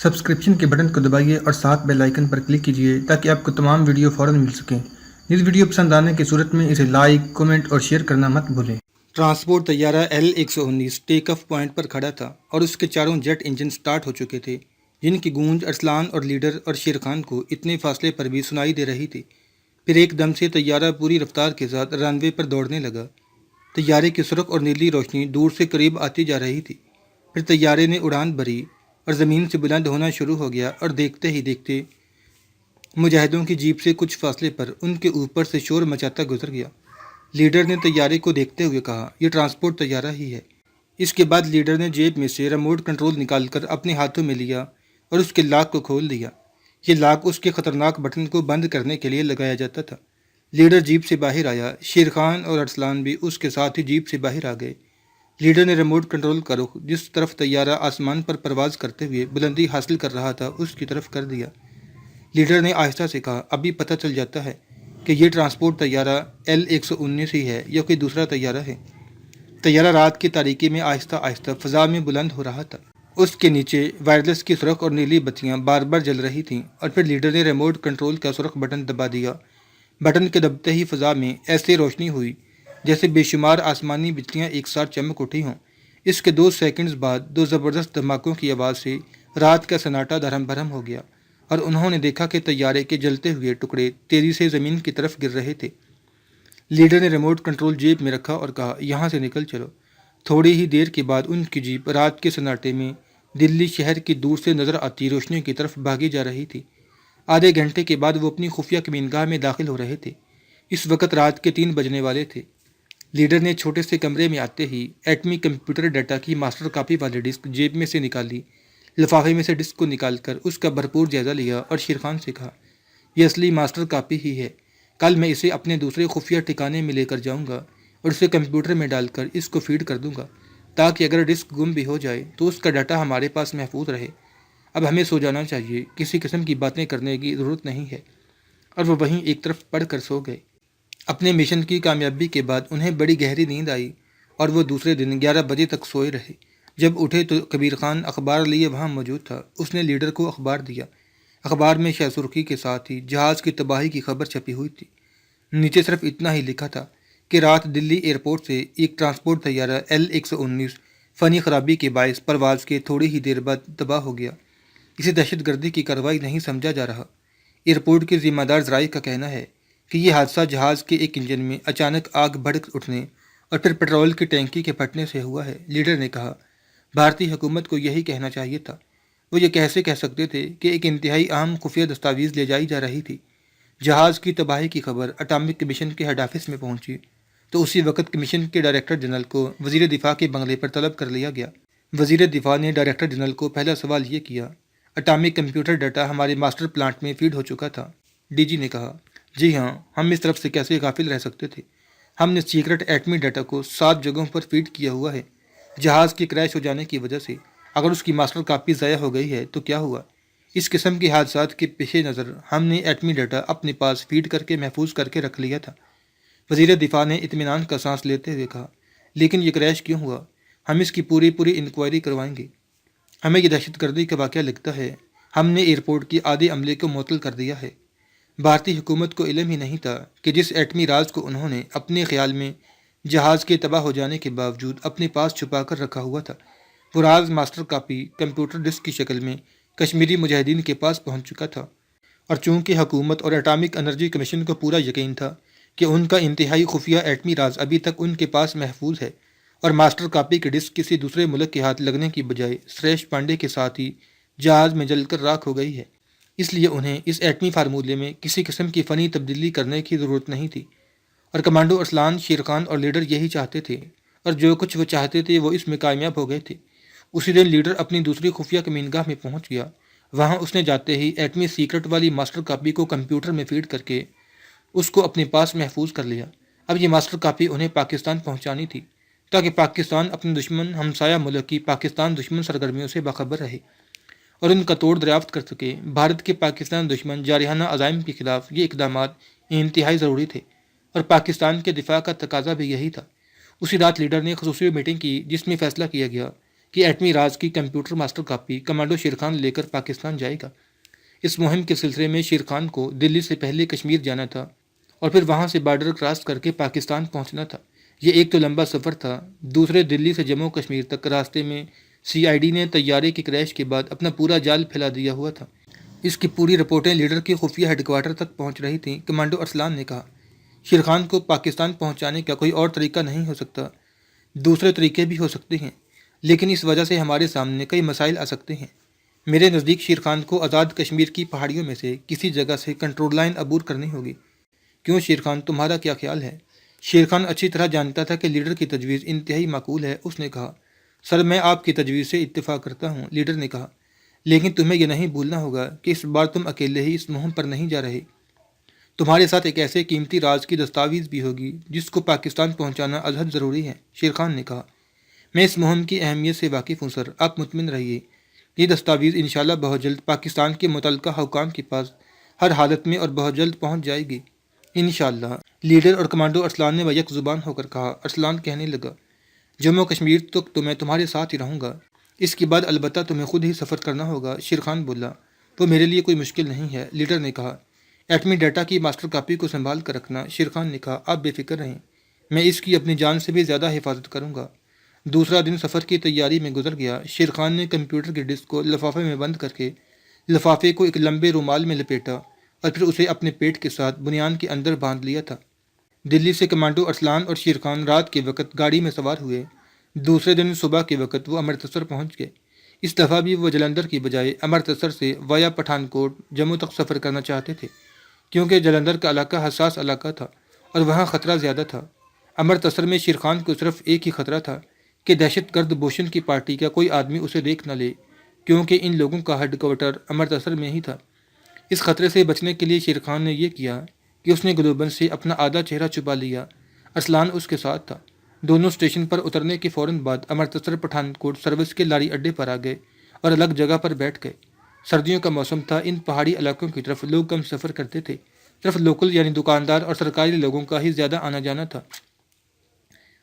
Subscription کے button کو دبائیے اور ساتھ بیل آئیکن پر کلک کیجیے تاکہ آپ کو تمام ویڈیو فوراً مل سکیں۔ اس ویڈیو پسند آنے کی صورت میں اسے لائک، کمنٹ اور شیئر کرنا مت بھولیں۔ ٹرانسپورٹ طیارہ L-119 ٹیک آف پوائنٹ پر کھڑا تھا اور اس کے چاروں جیٹ انجن سٹارٹ ہو چکے تھے، جن کی گونج ارسلان اور لیڈر اور شیر خان کو اتنے فاصلے پر بھی سنائی دے رہی تھی۔ پھر ایک دم سے طیارہ پوری رفتار کے ساتھ رن وے پر دوڑنے لگا۔ طیارے کی سرخ اور نیلی روشنی دور سے قریب آتی جا رہی تھی۔ پھر طیارے نے اڑان بھری اور زمین سے بلند ہونا شروع ہو گیا اور دیکھتے ہی دیکھتے مجاہدوں کی جیپ سے کچھ فاصلے پر ان کے اوپر سے شور مچاتا گزر گیا۔ لیڈر نے طیارے کو دیکھتے ہوئے کہا، یہ ٹرانسپورٹ طیارہ ہی ہے۔ اس کے بعد لیڈر نے جیب میں سے ریموٹ کنٹرول نکال کر اپنے ہاتھوں میں لیا اور اس کے لاک کو کھول دیا۔ یہ لاک اس کے خطرناک بٹن کو بند کرنے کے لیے لگایا جاتا تھا۔ لیڈر جیپ سے باہر آیا، شیر خان اور ارسلان بھی اس کے ساتھ ہی جیپ سے باہر آ گئے۔ لیڈر نے ریموٹ کنٹرول کا رخ جس طرف طیارہ آسمان پر پرواز کرتے ہوئے بلندی حاصل کر رہا تھا اس کی طرف کر دیا۔ لیڈر نے آہستہ سے کہا، ابھی پتہ چل جاتا ہے کہ یہ ٹرانسپورٹ طیارہ L-119 ہی ہے یا کوئی دوسرا طیارہ ہے۔ طیارہ رات کی تاریکی میں آہستہ آہستہ فضا میں بلند ہو رہا تھا۔ اس کے نیچے وائرلیس کی سرخ اور نیلی بتیاں بار بار جل رہی تھیں اور پھر لیڈر نے ریموٹ کنٹرول کا سرخ بٹن دبا دیا۔ بٹن کے دبتے ہی فضا میں ایسے روشنی ہوئی جیسے بے شمار آسمانی بجلیاں ایک ساتھ چمک اٹھی ہوں۔ اس کے 2 سیکنڈز بعد 2 زبردست دھماکوں کی آواز سے رات کا سناٹا دھرم بھرم ہو گیا اور انہوں نے دیکھا کہ طیارے کے جلتے ہوئے ٹکڑے تیزی سے زمین کی طرف گر رہے تھے۔ لیڈر نے ریموٹ کنٹرول جیب میں رکھا اور کہا، یہاں سے نکل چلو۔ تھوڑی ہی دیر کے بعد ان کی جیپ رات کے سناٹے میں دلی شہر کی دور سے نظر آتی روشنی کی طرف بھاگی جا رہی تھی۔ آدھے گھنٹے کے بعد وہ اپنی خفیہ کمینگاہ میں داخل ہو رہے تھے۔ اس وقت رات کے 3 بجنے والے تھے۔ لیڈر نے چھوٹے سے کمرے میں آتے ہی ایٹمی کمپیوٹر ڈیٹا کی ماسٹر کاپی والی ڈسک جیب میں سے نکالی۔ لفافے میں سے ڈسک کو نکال کر اس کا بھرپور جائزہ لیا اور شیر خان سے کہا، یہ اصلی ماسٹر کاپی ہی ہے۔ کل میں اسے اپنے دوسرے خفیہ ٹھکانے میں لے کر جاؤں گا اور اسے کمپیوٹر میں ڈال کر اس کو فیڈ کر دوں گا تاکہ اگر ڈسک گم بھی ہو جائے تو اس کا ڈاٹا ہمارے پاس محفوظ رہے۔ اب ہمیں سو جانا چاہیے، کسی قسم کی باتیں کرنے کی ضرورت نہیں ہے۔ اور وہ وہیں ایک طرف پڑھ کر سو گئے۔ اپنے مشن کی کامیابی کے بعد انہیں بڑی گہری نیند آئی اور وہ دوسرے دن 11 بجے تک سوئے رہے۔ جب اٹھے تو کبیر خان اخبار لیے وہاں موجود تھا۔ اس نے لیڈر کو اخبار دیا۔ اخبار میں شہ سرخی کے ساتھ ہی جہاز کی تباہی کی خبر چھپی ہوئی تھی۔ نیچے صرف اتنا ہی لکھا تھا کہ رات دلی ایئرپورٹ سے ایک ٹرانسپورٹ طیارہ L-119 فنی خرابی کے باعث پرواز کے تھوڑی ہی دیر بعد تباہ ہو گیا۔ اسے دہشت گردی کی کارروائی نہیں سمجھا جا رہا۔ ایئرپورٹ کے ذمہ دار ذرائع کا کہنا ہے کہ یہ حادثہ جہاز کے ایک انجن میں اچانک آگ بھڑک اٹھنے اور پھر پیٹرول کی ٹینکی کے پھٹنے سے ہوا ہے۔ لیڈر نے کہا، بھارتی حکومت کو یہی کہنا چاہیے تھا۔ وہ یہ کیسے کہہ سکتے تھے کہ ایک انتہائی اہم خفیہ دستاویز لے جائی جا رہی تھی۔ جہاز کی تباہی کی خبر اٹامک کمیشن کے ہیڈ آفس میں پہنچی تو اسی وقت کمیشن کے ڈائریکٹر جنرل کو وزیر دفاع کے بنگلے پر طلب کر لیا گیا۔ وزیر دفاع نے ڈائریکٹر جنرل کو پہلا سوال یہ کیا، اٹامک کمپیوٹر ڈیٹا ہمارے ماسٹر پلانٹ میں فیڈ ہو چکا تھا۔ ڈی جی نے کہا، جی ہاں، ہم اس طرف سے کیسے غافل رہ سکتے تھے۔ ہم نے سیکرٹ ایٹمی ڈیٹا کو 7 جگہوں پر فیڈ کیا ہوا ہے۔ جہاز کے کریش ہو جانے کی وجہ سے اگر اس کی ماسٹر کاپی ضائع ہو گئی ہے تو کیا ہوا؟ اس قسم کے حادثات کے پیش نظر ہم نے ایٹمی ڈیٹا اپنے پاس فیڈ کر کے محفوظ کر کے رکھ لیا تھا۔ وزیر دفاع نے اطمینان کا سانس لیتے ہوئے کہا، لیکن یہ کریش کیوں ہوا؟ ہم اس کی پوری انکوائری کروائیں گے۔ ہمیں یہ دہشت گردی کا واقعہ لگتا ہے۔ ہم نے ایئرپورٹ کی آدھے عملے کو معطل کر دیا ہے۔ بھارتی حکومت کو علم ہی نہیں تھا کہ جس ایٹمی راز کو انہوں نے اپنے خیال میں جہاز کے تباہ ہو جانے کے باوجود اپنے پاس چھپا کر رکھا ہوا تھا، وہ راز ماسٹر کاپی کمپیوٹر ڈسک کی شکل میں کشمیری مجاہدین کے پاس پہنچ چکا تھا۔ اور چونکہ حکومت اور اٹامک انرجی کمیشن کو پورا یقین تھا کہ ان کا انتہائی خفیہ ایٹمی راز ابھی تک ان کے پاس محفوظ ہے اور ماسٹر کاپی کی ڈسک کسی دوسرے ملک کے ہاتھ لگنے کی بجائے سریش پانڈے کے ساتھ ہی جہاز میں جل کر راکھ ہو گئی ہے، اس لیے انہیں اس ایٹمی فارمولے میں کسی قسم کی فنی تبدیلی کرنے کی ضرورت نہیں تھی۔ اور کمانڈو ارسلان، شیر خان اور لیڈر یہی چاہتے تھے اور جو کچھ وہ چاہتے تھے وہ اس میں کامیاب ہو گئے تھے۔ اسی دن لیڈر اپنی دوسری خفیہ کمینگاہ میں پہنچ گیا۔ وہاں اس نے جاتے ہی ایٹمی سیکرٹ والی ماسٹر کاپی کو کمپیوٹر میں فیڈ کر کے اس کو اپنے پاس محفوظ کر لیا۔ اب یہ ماسٹر کاپی انہیں پاکستان پہنچانی تھی تاکہ پاکستان اپنے دشمن ہمسایہ ملک کی پاکستان دشمن سرگرمیوں سے باخبر رہے اور ان کا توڑ دریافت کر سکے۔ بھارت کے پاکستان دشمن جارحانہ عزائم کے خلاف یہ اقدامات انتہائی ضروری تھے اور پاکستان کے دفاع کا تقاضا بھی یہی تھا۔ اسی رات لیڈر نے خصوصی میٹنگ کی جس میں فیصلہ کیا گیا کہ ایٹمی راز کی computer master copy commando Sher Khan لے کر پاکستان جائے گا۔ اس مہم کے سلسلے میں شیر خان کو دلی سے پہلے کشمیر جانا تھا اور پھر وہاں سے بارڈر کراس کر کے پاکستان پہنچنا تھا۔ یہ ایک تو لمبا سفر تھا، دوسرے دلی سے جموں کشمیر تک راستے میں سی آئی ڈی نے طیارے کی کریش کے بعد اپنا پورا جال پھیلا دیا ہوا تھا۔ اس کی پوری رپورٹیں لیڈر کے خفیہ ہیڈ کوارٹر تک پہنچ رہی تھیں۔ کمانڈو ارسلان نے کہا، شیر خان کو پاکستان پہنچانے کا کوئی اور طریقہ نہیں ہو سکتا، دوسرے طریقے بھی ہو سکتے ہیں، لیکن اس وجہ سے ہمارے سامنے کئی مسائل آ سکتے ہیں۔ میرے نزدیک شیر خان کو آزاد کشمیر کی پہاڑیوں میں سے کسی جگہ سے کنٹرول لائن عبور کرنی ہوگی۔ کیوں شیر خان، تمہارا کیا خیال ہے؟ شیر خان اچھی طرح جانتا تھا کہ لیڈر کی تجویز انتہائی معقول ہے۔ اس نے کہا، سر میں آپ کی تجویز سے اتفاق کرتا ہوں۔ لیڈر نے کہا، لیکن تمہیں یہ نہیں بھولنا ہوگا کہ اس بار تم اکیلے ہی اس مہم پر نہیں جا رہے، تمہارے ساتھ ایک ایسے قیمتی راز کی دستاویز بھی ہوگی جس کو پاکستان پہنچانا ازحد ضروری ہے۔ شیر خان نے کہا، میں اس مہم کی اہمیت سے واقف ہوں سر، آپ مطمئن رہیے، یہ دستاویز انشاءاللہ بہت جلد پاکستان کے متعلقہ حکام کے پاس ہر حالت میں اور بہت جلد پہنچ جائے گی انشاءاللہ۔ لیڈر اور کمانڈو ارسلان نے یک زبان ہو کر کہا۔ ارسلان کہنے لگا، جموں کشمیر تک تو میں تمہارے ساتھ ہی رہوں گا، اس کے بعد البتہ تمہیں خود ہی سفر کرنا ہوگا۔ شیر خان بولا، وہ میرے لیے کوئی مشکل نہیں ہے۔ لیڈر نے کہا، ایٹمی ڈیٹا کی ماسٹر کاپی کو سنبھال کر رکھنا۔ شیر خان نے کہا، آپ بے فکر رہیں، میں اس کی اپنی جان سے بھی زیادہ حفاظت کروں گا۔ دوسرا دن سفر کی تیاری میں گزر گیا۔ شیر خان نے کمپیوٹر کی ڈسک کو لفافے میں بند کر کے لفافے کو ایک لمبے رومال میں لپیٹا اور پھر اسے اپنے پیٹ کے ساتھ بنیان کے اندر باندھ لیا تھا۔ دلی سے کمانڈو ارسلان اور شیر خان رات کے وقت گاڑی میں سوار ہوئے۔ دوسرے دن صبح کے وقت وہ امرتسر پہنچ گئے۔ اس دفعہ بھی وہ جلندھر کی بجائے امرتسر سے وایا پٹھان کوٹ جموں تک سفر کرنا چاہتے تھے، کیونکہ جلندھر کا علاقہ حساس علاقہ تھا اور وہاں خطرہ زیادہ تھا۔ امرتسر میں شیر خان کو صرف ایک ہی خطرہ تھا کہ دہشت گرد بوشن کی پارٹی کا کوئی آدمی اسے دیکھ نہ لے، کیونکہ ان لوگوں کا ہیڈ کوارٹر امرتسر میں ہی تھا۔ اس خطرے سے بچنے کے لیے شیر خان نے یہ کیا کہ اس نے گلوبند سے اپنا آدھا چہرہ چھپا لیا۔ ارسلان اس کے ساتھ تھا۔ دونوں اسٹیشن پر اترنے کے فوراً بعد امرتسر پٹھان کوٹ سروس کے لاری اڈے پر آ گئے اور الگ جگہ پر بیٹھ گئے۔ سردیوں کا موسم تھا، ان پہاڑی علاقوں کی طرف لوگ کم سفر کرتے تھے، صرف لوکل یعنی دکاندار اور سرکاری لوگوں کا ہی زیادہ آنا جانا تھا۔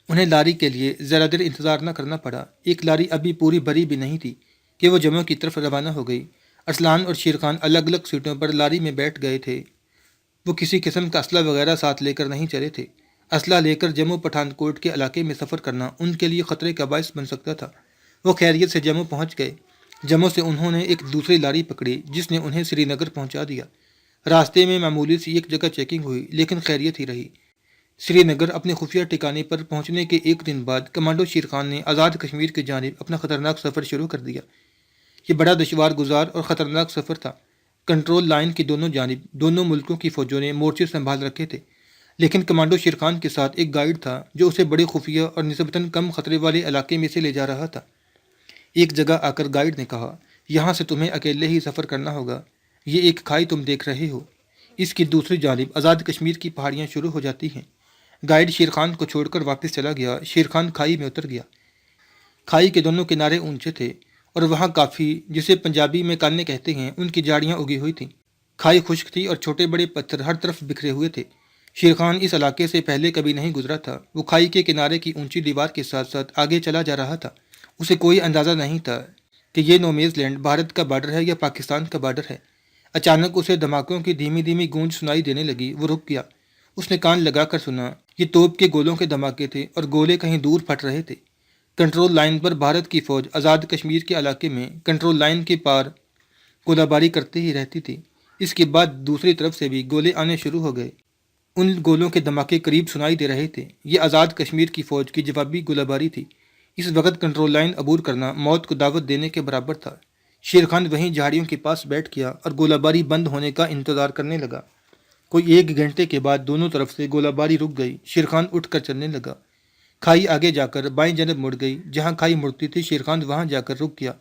انہیں لاری کے لیے زیادہ دیر انتظار نہ کرنا پڑا۔ ایک لاری ابھی پوری بھری بھی نہیں تھی کہ وہ جموں کی طرف روانہ ہو گئی۔ ارسلان اور شیر خان الگ الگ سیٹوں پر لاری میں بیٹھ گئے تھے۔ وہ کسی قسم کا اسلحہ وغیرہ ساتھ لے کر نہیں چلے تھے۔ اسلحہ لے کر جموں پٹھان کوٹ کے علاقے میں سفر کرنا ان کے لیے خطرے کا باعث بن سکتا تھا۔ وہ خیریت سے جموں پہنچ گئے۔ جموں سے انہوں نے ایک دوسری لاری پکڑی جس نے انہیں سری نگر پہنچا دیا۔ راستے میں معمولی سی ایک جگہ چیکنگ ہوئی، لیکن خیریت ہی رہی۔ سری نگر اپنے خفیہ ٹھکانے پر پہنچنے کے ایک دن بعد کمانڈو شیر خان نے آزاد کشمیر کی جانب اپنا خطرناک سفر شروع کر دیا۔ یہ بڑا دشوار گزار اور خطرناک سفر تھا۔ کنٹرول لائن کی دونوں جانب دونوں ملکوں کی فوجوں نے مورچے سنبھال رکھے تھے، لیکن کمانڈو شیر خان کے ساتھ ایک گائیڈ تھا جو اسے بڑے خفیہ اور نسبتاً کم خطرے والے علاقے میں سے لے جا رہا تھا۔ ایک جگہ آ کر گائیڈ نے کہا، یہاں سے تمہیں اکیلے ہی سفر کرنا ہوگا، یہ ایک کھائی تم دیکھ رہے ہو، اس کی دوسری جانب آزاد کشمیر کی پہاڑیاں شروع ہو جاتی ہیں۔ گائیڈ شیر خان کو چھوڑ کر واپس چلا گیا۔ شیر خان کھائی میں اتر گیا۔ کھائی کے دونوں کنارے اونچے تھے اور وہاں کافی، جسے پنجابی میں کانے کہتے ہیں، ان کی جھاڑیاں اگی ہوئی تھیں۔ کھائی خشک تھی اور چھوٹے بڑے پتھر ہر طرف بکھرے ہوئے تھے۔ شیر خان اس علاقے سے پہلے کبھی نہیں گزرا تھا۔ وہ کھائی کے کنارے کی اونچی دیوار کے ساتھ ساتھ آگے چلا جا رہا تھا۔ اسے کوئی اندازہ نہیں تھا کہ یہ نومیز لینڈ بھارت کا بارڈر ہے یا پاکستان کا بارڈر ہے۔ اچانک اسے دھماکوں کی دھیمی دھیمی گونج سنائی دینے لگی۔ وہ رک گیا۔ اس نے کان لگا کر سنا۔ یہ توپ کے گولوں کے دھماکے تھے اور گولے کہیں دور پھٹ رہے تھے۔ کنٹرول لائن پر بھارت کی فوج آزاد کشمیر کے علاقے میں کنٹرول لائن کے پار گولہ باری کرتے ہی رہتی تھی۔ اس کے بعد دوسری طرف سے بھی گولے آنے شروع ہو گئے۔ ان گولوں کے دھماکے قریب سنائی دے رہے تھے۔ یہ آزاد کشمیر کی فوج کی جوابی گولہ باری تھی۔ اس وقت کنٹرول لائن عبور کرنا موت کو دعوت دینے کے برابر تھا۔ شیر خان وہیں جھاڑیوں کے پاس بیٹھ گیا اور گولہ باری بند ہونے کا انتظار کرنے لگا۔ کوئی ایک گھنٹے کے بعد دونوں طرف سے گولہ باری رک گئی۔ شیر خان اٹھ کر چلنے لگا۔ کھائی آگے جا کر بائیں جانب مڑ گئی۔ جہاں کھائی مڑتی تھی شیر خان وہاں جا کر رک گیا۔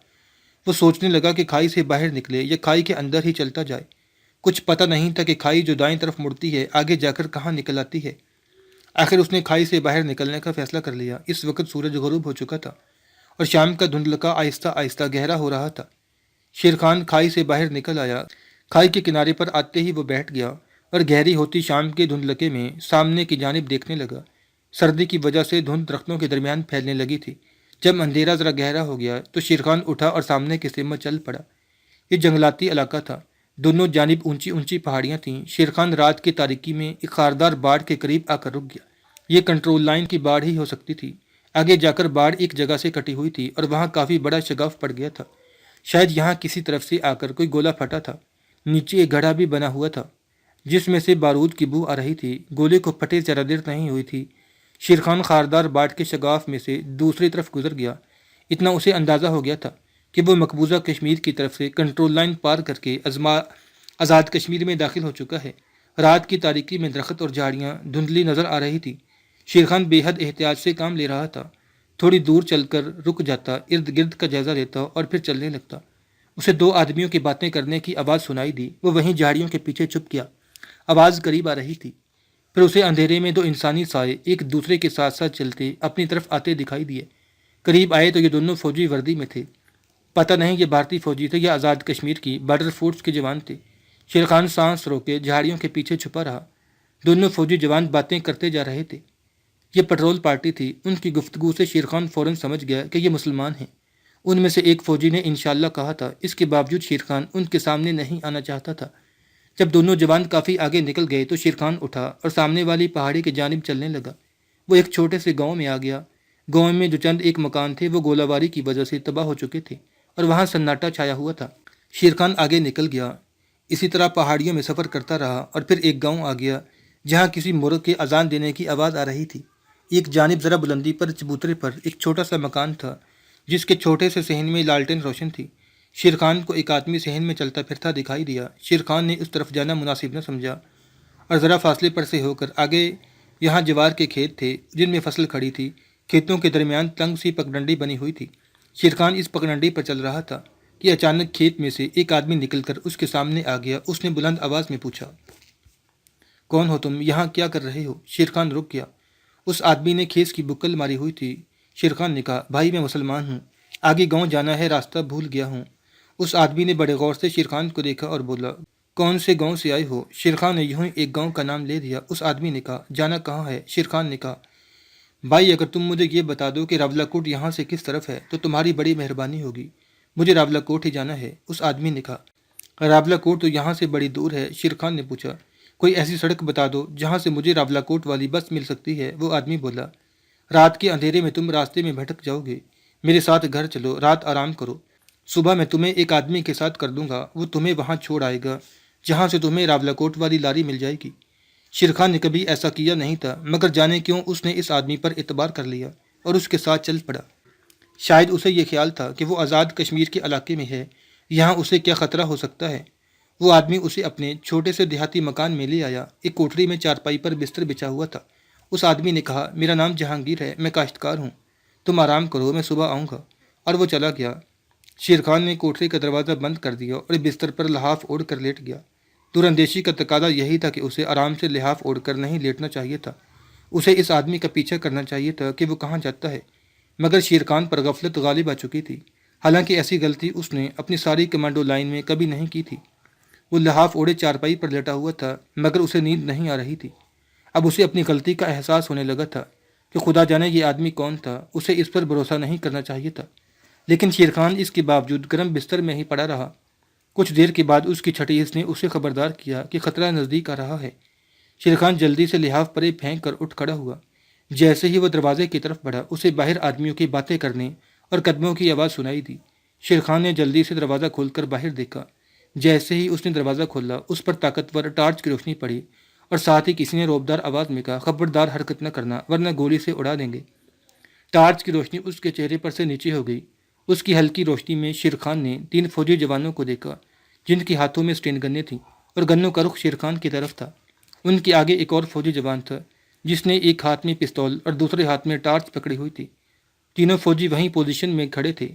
وہ سوچنے لگا کہ کھائی سے باہر نکلے یا کھائی کے اندر ہی چلتا جائے۔ کچھ پتہ نہیں تھا کہ کھائی جو دائیں طرف مڑتی ہے آگے جا کر کہاں نکل آتی ہے۔ آخر اس نے کھائی سے باہر نکلنے کا فیصلہ کر لیا۔ اس وقت سورج غروب ہو چکا تھا اور شام کا دھندلکا آہستہ آہستہ گہرا ہو رہا تھا۔ شیر خان کھائی سے باہر نکل آیا۔ کھائی کے کنارے پر آتے ہی وہ بیٹھ گیا اور گہری ہوتی شام کے دھندلکے میں سامنے کی جانب دیکھنے لگا۔ سردی کی وجہ سے دھند درختوں کے درمیان پھیلنے لگی تھی۔ جب اندھیرا ذرا گہرا ہو گیا تو شیرخان اٹھا اور سامنے کی سمت چل پڑا۔ یہ جنگلاتی علاقہ تھا، دونوں جانب اونچی اونچی پہاڑیاں تھیں۔ شیرخان رات کی تاریکی میں ایک خاردار باڑ کے قریب آ کر رک گیا۔ یہ کنٹرول لائن کی باڑ ہی ہو سکتی تھی۔ آگے جا کر باڑ ایک جگہ سے کٹی ہوئی تھی اور وہاں کافی بڑا شگاف پڑ گیا تھا۔ شاید یہاں کسی طرف سے آ کر کوئی گولا پھٹا تھا۔ نیچے ایک گڑھا بھی بنا ہوا تھا جس میں سے بارود کی بو آ رہی تھی۔ گولے کو پھٹے زیادہ دیر نہیں ہوئی تھی، شیرخان خاردار باڑ کے شگاف میں سے دوسری طرف گزر گیا۔ اتنا اسے اندازہ ہو گیا تھا کہ وہ مقبوضہ کشمیر کی طرف سے کنٹرول لائن پار کر کے آزاد کشمیر میں داخل ہو چکا ہے۔ رات کی تاریکی میں درخت اور جھاڑیاں دھندلی نظر آ رہی تھی۔ شیرخان بے حد احتیاط سے کام لے رہا تھا۔ تھوڑی دور چل کر رک جاتا، ارد گرد کا جائزہ لیتا اور پھر چلنے لگتا۔ اسے دو آدمیوں کی باتیں کرنے کی آواز سنائی دی۔ وہ وہیں جھاڑیوں کے پیچھے چھپ گیا۔ آواز قریب آ رہی تھی۔ پھر اسے اندھیرے میں دو انسانی سائے ایک دوسرے کے ساتھ ساتھ چلتے اپنی طرف آتے دکھائی دیے۔ قریب آئے تو یہ دونوں فوجی وردی میں تھے۔ پتہ نہیں یہ بھارتی فوجی تھے یا آزاد کشمیر کی بارڈر فورس کے جوان تھے۔ شیرخان سانس روکے جھاڑیوں کے پیچھے چھپا رہا۔ دونوں فوجی جوان باتیں کرتے جا رہے تھے۔ یہ پٹرول پارٹی تھی۔ ان کی گفتگو سے شیرخان فوراً سمجھ گیا کہ یہ مسلمان ہیں۔ ان میں سے ایک فوجی نے انشاءاللہ کہا تھا۔ اس کے باوجود شیرخان ان کے سامنے نہیں آنا چاہتا تھا۔ جب دونوں جوان کافی آگے نکل گئے تو شیرخان اٹھا اور سامنے والی پہاڑی کی جانب چلنے لگا۔ وہ ایک چھوٹے سے گاؤں میں آ گیا۔ گاؤں میں جو چند ایک مکان تھے وہ گولہ باری کی وجہ سے تباہ ہو چکے تھے اور وہاں سناٹا چھایا ہوا تھا۔ شیرخان آگے نکل گیا، اسی طرح پہاڑیوں میں سفر کرتا رہا اور پھر ایک گاؤں آ گیا جہاں کسی مرغ کے اذان دینے کی آواز آ رہی تھی۔ ایک جانب ذرا بلندی پر چبوترے پر ایک چھوٹا سا مکان تھا جس کے چھوٹے سے صحن میں لالٹین روشن تھی۔ شیرخان کو ایک آدمی صحن میں چلتا پھرتا دکھائی دیا۔ شیرخان نے اس طرف جانا مناسب نہ سمجھا اور ذرا فاصلے پر سے ہو کر آگے یہاں جوار کے کھیت تھے جن میں فصل کھڑی تھی۔ کھیتوں کے درمیان تنگ سی پگڈنڈی بنی ہوئی تھی۔ شیرخان اس پگڈنڈی پر چل رہا تھا کہ اچانک کھیت میں سے ایک آدمی نکل کر اس کے سامنے آ گیا۔ اس نے بلند آواز میں پوچھا، کون ہو تم؟ یہاں کیا کر رہے ہو؟ شیرخان رک گیا۔ اس آدمی نے کھیس کی بکل ماری ہوئی تھی۔ شیرخان نے کہا، بھائی میں مسلمان ہوں، آگے گاؤں جانا ہے، راستہ بھول گیا ہوں۔ اس آدمی نے بڑے غور سے شیرخان کو دیکھا اور بولا، کون سے گاؤں سے آئے ہو؟ شیرخان نے یوں ہی ایک گاؤں کا نام لے دیا۔ اس آدمی نے کہا، جانا کہاں ہے؟ شیرخان نے کہا، بھائی اگر تم مجھے یہ بتا دو کہ راولا کوٹ یہاں سے کس طرف ہے تو تمہاری بڑی مہربانی ہوگی، مجھے راولا کوٹ ہی جانا ہے۔ اس آدمی نے کہا، راولا کوٹ تو یہاں سے بڑی دور ہے۔ شیرخان نے پوچھا، کوئی ایسی سڑک بتا دو جہاں سے مجھے راولا کوٹ والی بس مل سکتی ہے۔ وہ آدمی بولا، رات کے اندھیرے میں تم راستے میں بھٹک جاؤ گے، میرے ساتھ گھر چلو، رات آرام کرو، صبح میں تمہیں ایک آدمی کے ساتھ کر دوں گا، وہ تمہیں وہاں چھوڑ آئے گا جہاں سے تمہیں راولا کوٹ والی لاری مل جائے گی۔ شیرخان نے کبھی ایسا کیا نہیں تھا مگر جانے کیوں اس نے اس آدمی پر اعتبار کر لیا اور اس کے ساتھ چل پڑا۔ شاید اسے یہ خیال تھا کہ وہ آزاد کشمیر کے علاقے میں ہے، یہاں اسے کیا خطرہ ہو سکتا ہے۔ وہ آدمی اسے اپنے چھوٹے سے دیہاتی مکان میں لے آیا۔ ایک کوٹری میں چارپائی پر بستر بچھا ہوا تھا۔ اس آدمی نے کہا، میرا نام جہانگیر ہے، میں کاشتکار ہوں، تم آرام کرو، میں صبح آؤں گا، اور وہ چلا گیا۔ شیرخان نے کوٹری کا دروازہ بند کر دیا اور بستر پر لحاف اوڑھ کر لیٹ گیا۔ دور اندیشی کا تقاضا یہی تھا کہ اسے آرام سے لحاف اوڑھ کر نہیں لیٹنا چاہیے تھا۔ اسے اس آدمی کا پیچھا کرنا چاہیے تھا کہ وہ کہاں جاتا ہے، مگر شیرخان پر غفلت غالب آ چکی تھی۔ حالانکہ ایسی غلطی اس نے اپنی ساری کمانڈو لائن میں کبھی نہیں کی تھی۔ وہ لحاف اوڑھے چارپائی پر لیٹا ہوا تھا مگر اسے نیند نہیں آ رہی تھی۔ اب اسے اپنی غلطی کا احساس ہونے لگا تھا کہ خدا جانے یہ آدمی کون تھا، اسے اس پر بھروسہ نہیں کرنا چاہیے تھا۔ لیکن شیرخان اس کے باوجود گرم بستر میں ہی پڑا رہا۔ کچھ دیر کے بعد اس کی چھٹی حس نے اسے خبردار کیا کہ خطرہ نزدیک آ رہا ہے۔ شیرخان جلدی سے لحاف پرے پھینک کر اٹھ کھڑا ہوا۔ جیسے ہی وہ دروازے کی طرف بڑھا اسے باہر آدمیوں کی باتیں کرنے اور قدموں کی آواز سنائی دی۔ شیرخان نے جلدی سے دروازہ کھول کر باہر دیکھا۔ جیسے ہی اس نے دروازہ کھولا اس پر طاقتور ٹارچ کی روشنی پڑی اور ساتھ ہی کسی نے رعبدار آواز میں کہا، خبردار حرکت نہ کرنا ورنہ گولی سے اڑا دیں گے۔ ٹارچ کی روشنی اس کے چہرے پر سے نیچے ہو گئی۔ اس کی ہلکی روشنی میں شیرخان نے 3 فوجی جوانوں کو دیکھا جن کے ہاتھوں میں اسٹین گنیں تھیں اور گنوں کا رخ شیرخان کی طرف تھا۔ ان کے آگے ایک اور فوجی جوان تھا جس نے ایک ہاتھ میں پستول اور دوسرے ہاتھ میں ٹارچ پکڑی ہوئی تھی۔ تینوں فوجی وہیں پوزیشن میں کھڑے تھے۔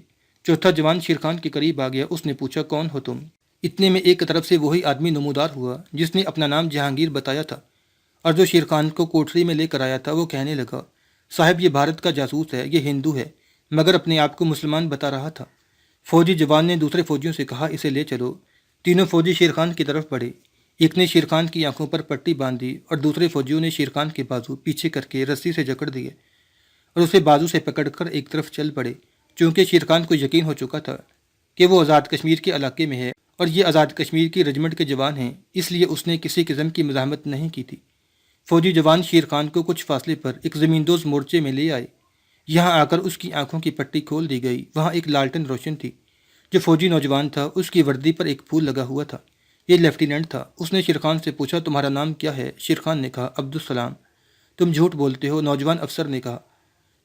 چوتھا جوان شیرخان کے قریب آ گیا۔ اس نے پوچھا، کون ہو تم؟ اتنے میں ایک طرف سے وہی آدمی نمودار ہوا جس نے اپنا نام جہانگیر بتایا تھا اور جو شیرخان کو کوٹری میں لے کر آیا تھا۔ وہ کہنے لگا، صاحب یہ بھارت کا جاسوس ہے، یہ ہندو ہے مگر اپنے آپ کو مسلمان بتا رہا تھا۔ فوجی جوان نے دوسرے فوجیوں سے کہا، اسے لے چلو۔ تینوں فوجی شیرخان کی طرف بڑھے۔ ایک نے شیرخان کی آنکھوں پر پٹی باندھ دی اور دوسرے فوجیوں نے شیرخان کے بازو پیچھے کر کے رسی سے جکڑ دیے اور اسے بازو سے پکڑ کر ایک طرف چل پڑے، چونکہ شیر خان کو یقین ہو چکا تھا کہ وہ آزاد کشمیر کے علاقے میں ہے اور یہ آزاد کشمیر کی رجمنٹ کے جوان ہیں، اس لیے اس نے کسی قسم کی مزاحمت نہیں کی تھی۔ فوجی جوان شیر خان کو کچھ فاصلے پر ایک زمیندوز مورچے میں لے آئے۔ یہاں آ کر اس کی آنکھوں کی پٹی کھول دی گئی۔ وہاں ایک لالٹن روشن تھی۔ جو فوجی نوجوان تھا اس کی وردی پر ایک پھول لگا ہوا تھا۔ یہ لیفٹیننٹ تھا۔ اس نے شیر خان سے پوچھا، تمہارا نام کیا ہے؟ شیر خان نے کہا، عبدالسلام۔ تم جھوٹ بولتے ہو، نوجوان افسر نے کہا۔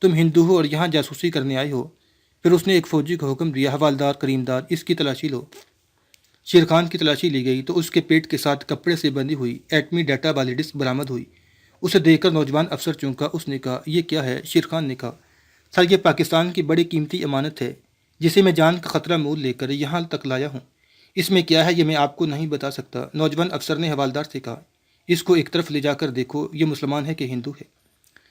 تم ہندو ہو اور یہاں جاسوسی کرنے آئے ہو؟ پھر اس نے ایک فوجی کو حکم دیا، حوالدار کریم داد، اس کی تلاشی لو۔ شیر خان کی تلاشی لی گئی تو اس کے پیٹ کے ساتھ کپڑے سے بندھی ہوئی ایٹمی ڈیٹا والی ڈسک برآمد ہوئی۔ اسے دیکھ کر نوجوان افسر چونکا۔ اس نے کہا، یہ کیا ہے؟ شیر خان نے کہا، سر یہ پاکستان کی بڑی قیمتی امانت ہے جسے میں جان کا خطرہ مول لے کر یہاں تک لایا ہوں۔ اس میں کیا ہے یہ میں آپ کو نہیں بتا سکتا۔ نوجوان افسر نے حوالدار سے کہا، اس کو ایک طرف لے جا کر دیکھو، یہ مسلمان ہے کہ ہندو ہے۔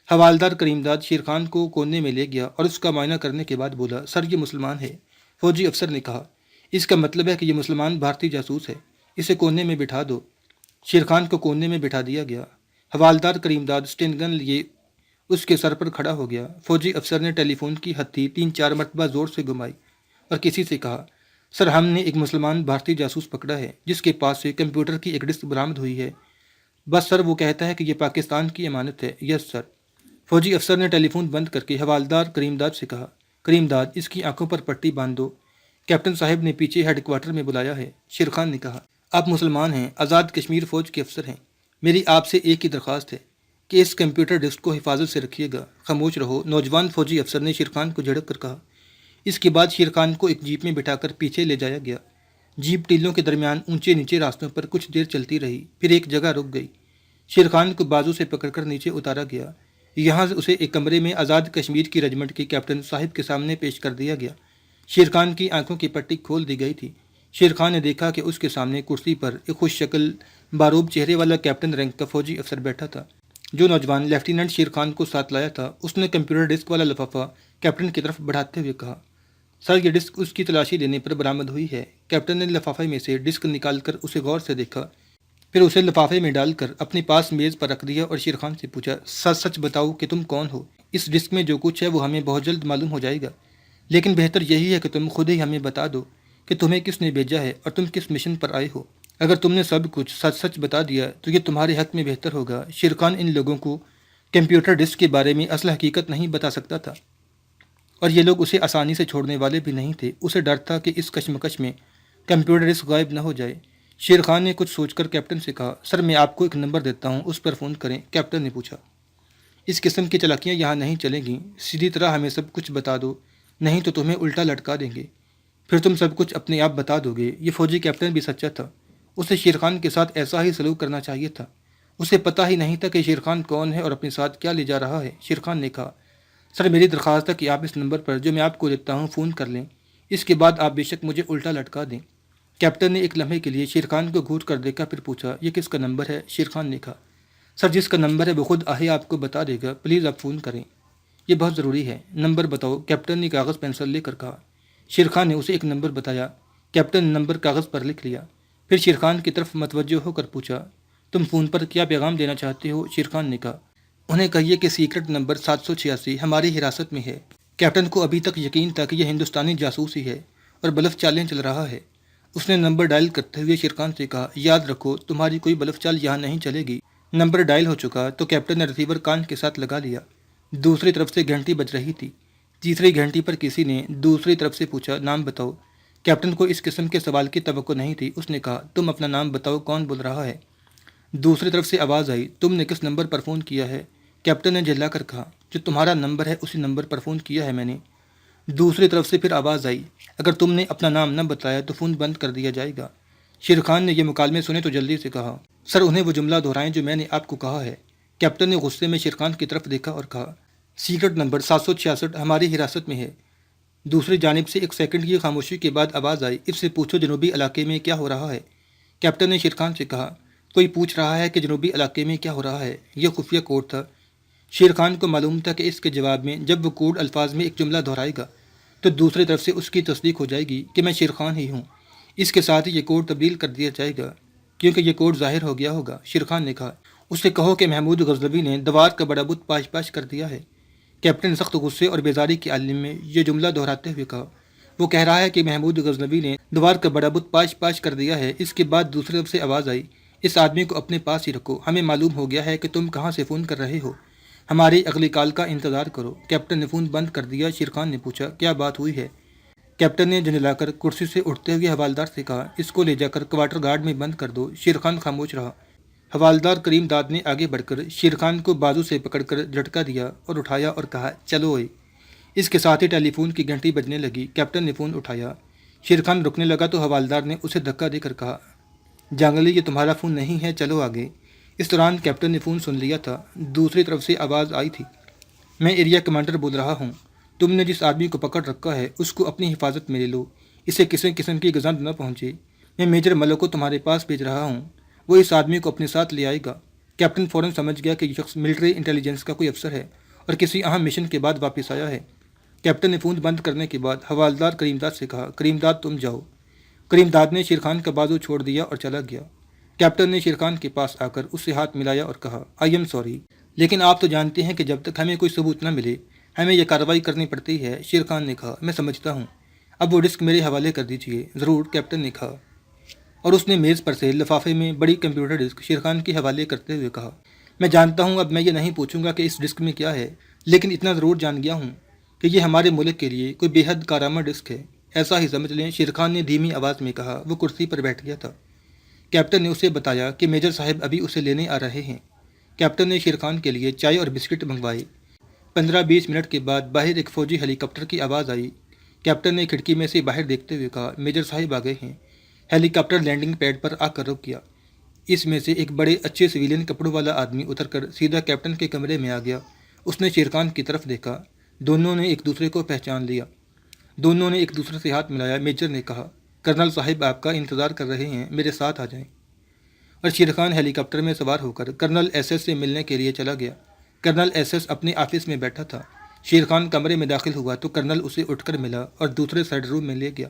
حوالدار کریم داد شیر خان کو کونے میں لے گیا اور اس کا معائنہ کرنے کے بعد بولا، سر یہ مسلمان ہے۔ فوجی افسر نے کہا، اس کا مطلب ہے کہ یہ مسلمان بھارتی جاسوس ہے، اسے کونے میں بٹھا دو۔ شیر خان کو کونے میں بٹھا دیا گیا۔ حوالدار کریم داد اسٹین گن لیے اس کے سر پر کھڑا ہو گیا۔ فوجی افسر نے ٹیلی فون کی ہتھی 3-4 مرتبہ زور سے گھمائی اور کسی سے کہا، سر ہم نے ایک مسلمان بھارتی جاسوس پکڑا ہے جس کے پاس سے کمپیوٹر کی ایک ڈسک برآمد ہوئی ہے۔ بس سر وہ کہتا ہے کہ یہ پاکستان کی امانت ہے۔ یس سر۔ فوجی افسر نے ٹیلی فون بند کر کے حوالدار کریم داد سے کہا، کریم داد اس کی آنکھوں پر پٹی باندھ دو، کیپٹن صاحب نے پیچھے ہیڈ کوارٹر میں بلایا ہے۔ شیر خان نے کہا، آپ مسلمان ہیں، آزاد کشمیر فوج کے افسر ہیں، میری آپ سے ایک ہی درخواست ہے کہ اس کمپیوٹر ڈسک کو حفاظت سے رکھیے گا، خاموش رہو۔ نوجوان فوجی افسر نے شیر خان کو جھڑک کر کہا۔ اس کے بعد شیر خان کو ایک جیپ میں بٹھا کر پیچھے لے جایا گیا۔ جیپ ٹیلوں کے درمیان اونچے نیچے راستوں پر کچھ دیر چلتی رہی، پھر ایک جگہ رک گئی۔ شیر خان کو بازو سے پکڑ کر نیچے اتارا گیا۔ یہاں سے اسے ایک کمرے میں آزاد کشمیر کی رجمنٹ کے کیپٹن صاحب کے سامنے پیش کر دیا گیا۔ شیر خان کی آنکھوں کی پٹی کھول دی گئی تھی۔ شیر خان نے دیکھا کہ اس کے سامنے کرسی پر ایک خوش شکل باروب چہرے والا کیپٹن رینک کا فوجی افسر بیٹھا تھا۔ جو نوجوان لیفٹیننٹ شیر خان کو ساتھ لایا تھا اس نے کمپیوٹر ڈسک والا لفافہ کیپٹن کی طرف بڑھاتے ہوئے کہا، سر یہ ڈسک اس کی تلاشی لینے پر برآمد ہوئی ہے۔ کیپٹن نے لفافے میں سے ڈسک نکال کر اسے غور سے دیکھا، پھر اسے لفافے میں ڈال کر اپنے پاس میز پر رکھ دیا اور شیر خان سے پوچھا، سچ سچ بتاؤ کہ تم کون ہو؟ اس ڈسک میں جو کچھ ہے وہ ہمیں بہت جلد معلوم ہو جائے گا، لیکن بہتر یہی ہے کہ تم خود ہی ہمیں بتا دو کہ تمہیں کس نے بھیجا ہے اور تم کس مشن پر آئے ہو۔ اگر تم نے سب کچھ سچ سچ بتا دیا تو یہ تمہارے حق میں بہتر ہوگا۔ شیر خان ان لوگوں کو کمپیوٹر ڈسک کے بارے میں اصل حقیقت نہیں بتا سکتا تھا اور یہ لوگ اسے آسانی سے چھوڑنے والے بھی نہیں تھے۔ اسے ڈر تھا کہ اس کشمکش میں کمپیوٹر ڈسک غائب نہ ہو جائے۔ شیر خان نے کچھ سوچ کر کیپٹن سے کہا، سر میں آپ کو ایک نمبر دیتا ہوں، اس پر فون کریں۔ کیپٹن نے پوچھا، اس قسم کی چلاکیاں یہاں نہیں چلیں گی، سیدھی طرح ہمیں سب کچھ بتا دو، نہیں تو تمہیں الٹا لٹکا دیں گے، پھر تم سب کچھ اپنے آپ بتا دو گے۔ یہ فوجی کیپٹن بھی سچا تھا، اسے شیر خان کے ساتھ ایسا ہی سلوک کرنا چاہیے تھا۔ اسے پتہ ہی نہیں تھا کہ شیر خان کون ہے اور اپنے ساتھ کیا لے جا رہا ہے۔ شیر خان نے کہا، سر میری درخواست ہے کہ آپ اس نمبر پر جو میں آپ کو دیتا ہوں فون کر لیں، اس کے بعد آپ بے شک مجھے الٹا لٹکا دیں۔ کیپٹن نے ایک لمحے کے لیے شیر خان کو گھور کر دیکھا، پھر پوچھا، یہ کس کا نمبر ہے؟ شیر خان نے کہا، سر جس کا نمبر ہے وہ خود آہے آپ کو بتا دے گا، پلیز آپ فون کریں، یہ بہت ضروری ہے۔ نمبر بتاؤ، کیپٹن نے کاغذ پینسل لے کر کہا۔ شیر خان نے اسے ایک نمبر بتایا۔ کیپٹن نے نمبر کاغذ پر لکھ لیا، پھر شیر خان کی طرف متوجہ ہو کر پوچھا، تم فون پر کیا پیغام دینا چاہتے ہو؟ شیر خان نے کہا، انہیں کہیے کہ سیکرٹ نمبر 786 ہماری حراست میں ہے۔ کیپٹن کو ابھی تک یقین تھا کہ یہ ہندوستانی جاسوس ہی ہے اور بلف چالیں چل رہا ہے۔ اس نے نمبر ڈائل کرتے ہوئے شیر خان سے کہا، یاد رکھو تمہاری کوئی بلف چال یہاں نہیں چلے گی۔ نمبر ڈائل ہو چکا تو کیپٹن نے ریسیور کان کے ساتھ لگا لیا۔ دوسری طرف سے گھنٹی بج رہی تھی۔ تیسری گھنٹی پر کسی نے دوسری طرف سے پوچھا، نام بتاؤ۔ کیپٹن کو اس قسم کے سوال کی توقع نہیں تھی۔ اس نے کہا، تم اپنا نام بتاؤ، کون بول رہا ہے؟ دوسری طرف سے آواز آئی، تم نے کس نمبر پر فون کیا ہے؟ کیپٹن نے جھلا کر کہا، جو تمہارا نمبر ہے اسی نمبر پر فون کیا ہے میں نے۔ دوسری طرف سے پھر آواز آئی، اگر تم نے اپنا نام نہ بتایا تو فون بند کر دیا جائے گا۔ شیر خان نے یہ مکالمے سنے تو جلدی سے کہا، سر انہیں وہ جملہ دہرائیں جو میں نے آپ کو کہا ہے۔ کیپٹن نے غصے میں شیر خان کی طرف دیکھا اور کہا، سیکرٹ نمبر 766 ہماری حراست میں ہے۔ دوسری جانب سے ایک سیکنڈ کی خاموشی کے بعد آواز آئی، اس سے پوچھو جنوبی علاقے میں کیا ہو رہا ہے۔ کیپٹن نے شیر خان سے کہا، کوئی پوچھ رہا ہے کہ جنوبی علاقے میں کیا ہو رہا ہے؟ یہ خفیہ کوڈ تھا۔ شیر خان کو معلوم تھا کہ اس کے جواب میں جب وہ کوڈ الفاظ میں ایک جملہ دہرائے گا تو دوسری طرف سے اس کی تصدیق ہو جائے گی کہ میں شیر خان ہی ہوں۔ اس کے ساتھ ہی یہ کوڈ تبدیل کر دیا جائے گا کیونکہ یہ کوڈ ظاہر ہو گیا ہوگا۔ شیر خان نے کہا، اسے کہو کہ محمود غزنوی نے دوار کا بڑا بت پاش پاش کر دیا ہے۔ کیپٹن سخت غصے اور بیزاری کے عالم میں یہ جملہ دہراتے ہوئے کہا، وہ کہہ رہا ہے کہ محمود غزنوی نے دوبار کا بڑا بت پاش پاش کر دیا ہے۔ اس کے بعد دوسری طرف سے آواز آئی، اس آدمی کو اپنے پاس ہی رکھو، ہمیں معلوم ہو گیا ہے کہ تم کہاں سے فون کر رہے ہو، ہماری اگلی کال کا انتظار کرو۔ کیپٹن نے فون بند کر دیا۔ شیرخان نے پوچھا، کیا بات ہوئی ہے؟ کیپٹن نے جھنجھلا کر کرسی سے اٹھتے ہوئے حوالدار سے کہا، اس کو لے جا کر کوارٹر گارڈ میں بند کر دو۔ شیرخان خاموش رہا۔ حوالدار کریم داد نے آگے بڑھ کر شیرخان کو بازو سے پکڑ کر جھٹکا دیا اور اٹھایا اور کہا، چلو اوئے۔ اس کے ساتھ ہی ٹیلی فون کی گھنٹی بجنے لگی۔ کیپٹن نے فون اٹھایا۔ شیرخان رکنے لگا تو حوالدار نے اسے دھکا دے کر کہا، جانگلی یہ تمہارا فون نہیں ہے، چلو آگے۔ اس دوران کیپٹن نے فون سن لیا تھا۔ دوسری طرف سے آواز آئی تھی، میں ایریا کمانڈر بول رہا ہوں، تم نے جس آدمی کو پکڑ رکھا ہے اس کو اپنی حفاظت میں لے لو، اسے کسی قسم کی گزند نہ پہنچے۔ میں میجر ملک کو تمہارے پاس بھیج رہا ہوں، وہ اس آدمی کو اپنے ساتھ لے آئے گا۔ کیپٹن فوراً سمجھ گیا کہ یہ شخص ملٹری انٹیلیجنس کا کوئی افسر ہے اور کسی اہم مشن کے بعد واپس آیا ہے۔ کیپٹن نے فون بند کرنے کے بعد حوالدار کریم داد سے کہا، کریم داد تم جاؤ۔ کریم داد نے شیرخان کا بازو چھوڑ دیا اور چلا گیا۔ کیپٹن نے شیرخان کے پاس آ کر اس سے ہاتھ ملایا اور کہا، آئی ایم سوری، لیکن آپ تو جانتے ہیں کہ جب تک ہمیں کوئی ثبوت نہ ملے ہمیں یہ کارروائی کرنی پڑتی ہے۔ شیرخان نے کہا، میں سمجھتا ہوں، اب وہ ڈسک میرے حوالے کر دیجیے۔ ضرور، کیپٹن نے کہا، اور اس نے میز پر سے لفافے میں بڑی کمپیوٹر ڈسک شیرخان کے حوالے کرتے ہوئے کہا، میں جانتا ہوں اب میں یہ نہیں پوچھوں گا کہ اس ڈسک میں کیا ہے، لیکن اتنا ضرور جان گیا ہوں کہ یہ ہمارے ملک کے لیے کوئی بے حد کارآمد ڈسک ہے، ایسا ہی سمجھ لیں۔ شیرخان نے دھیمی آواز میں کہا۔ وہ کرسی پر بیٹھ گیا تھا۔ کیپٹن نے اسے بتایا کہ میجر صاحب ابھی اسے لینے آ رہے ہیں۔ کیپٹن نے شیرخان کے لیے چائے اور بسکٹ منگوائے۔ 15-20 منٹ کے بعد باہر ایک فوجی ہیلی کاپٹر کی آواز آئی۔ کیپٹن نے کھڑکی میں سے باہر دیکھتے ہوئے کہا، میجر صاحب آ گئے ہیں۔ ہیلی کاپٹر لینڈنگ پیڈ پر آ کر رک گیا۔ اس میں سے ایک بڑے اچھے سویلین کپڑوں والا آدمی اتر کر سیدھا کیپٹن کے کمرے میں آ گیا۔ اس نے شیرخان کی طرف دیکھا۔ دونوں نے ایک دوسرے کو پہچان لیا۔ دونوں نے ایک دوسرے سے ہاتھ ملایا۔ میجر نے کہا، کرنل صاحب آپ کا انتظار کر رہے ہیں، میرے ساتھ آ جائیں۔ اور شیرخان ہیلی کاپٹر میں سوار ہو کر کرنل ایس ایس سے ملنے کے لیے چلا گیا۔ کرنل ایس ایس اپنے آفس میں بیٹھا تھا۔ شیرخان کمرے میں داخل ہوا تو کرنل اسے اٹھ کر ملا اور دوسرے سائڈ روم میں لے گیا۔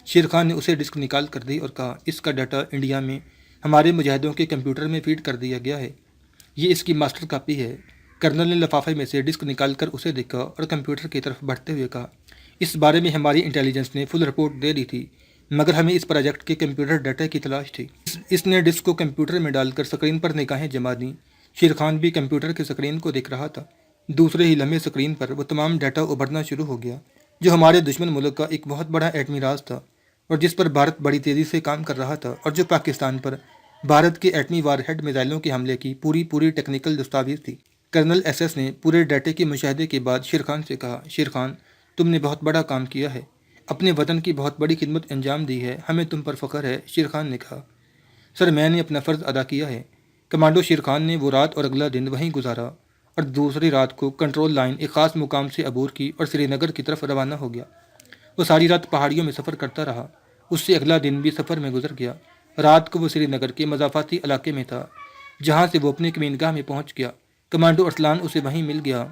شیرخان نے اسے ڈسک نکال کر دی اور کہا، اس کا ڈاٹا انڈیا میں ہمارے مجاہدوں کے کمپیوٹر میں فیڈ کر دیا گیا ہے، یہ اس کی ماسٹر کاپی ہے۔ کرنل نے لفافے میں سے ڈسک نکال کر اسے دیکھا اور کمپیوٹر کی طرف بڑھتے ہوئے کہا، اس بارے میں ہماری انٹیلیجنس نے فل رپورٹ دے دی تھی، مگر ہمیں اس پروجیکٹ کے کمپیوٹر ڈاٹا کی تلاش تھی۔ اس نے ڈسک کو کمپیوٹر میں ڈال کر سکرین پر نگاہیں جما دیں۔ شیرخان بھی کمپیوٹر کی سکرین کو دیکھ رہا تھا۔ دوسرے ہی لمحے سکرین پر وہ تمام ڈاٹا ابھرنا شروع ہو گیا جو ہمارے دشمن ملک کا ایک بہت بڑا ایٹمی راز تھا اور جس پر بھارت بڑی تیزی سے کام کر رہا تھا، اور جو پاکستان پر بھارت کے ایٹمی وار ہیڈ میزائلوں کے حملے کی پوری ٹیکنیکل دستاویز تھی۔ کرنل ایس ایس نے پورے ڈاٹے کے مشاہدے کے بعد شیرخان سے کہا، شیرخان تم نے بہت بڑا کام کیا ہے، اپنے وطن کی بہت بڑی خدمت انجام دی ہے، ہمیں تم پر فخر ہے۔ شیرخان نے کہا، سر میں نے اپنا فرض ادا کیا ہے۔ کمانڈو شیرخان نے وہ رات اور اگلا دن وہیں گزارا اور دوسری رات کو کنٹرول لائن ایک خاص مقام سے عبور کی اور سری نگر کی طرف روانہ ہو گیا۔ وہ ساری رات پہاڑیوں میں سفر کرتا رہا۔ اس سے اگلا دن بھی سفر میں گزر گیا۔ رات کو وہ سری نگر کے مضافاتی علاقے میں تھا جہاں سے وہ اپنے کمین گاہ میں پہنچ گیا۔ کمانڈو ارسلان اسے وہیں مل گیا۔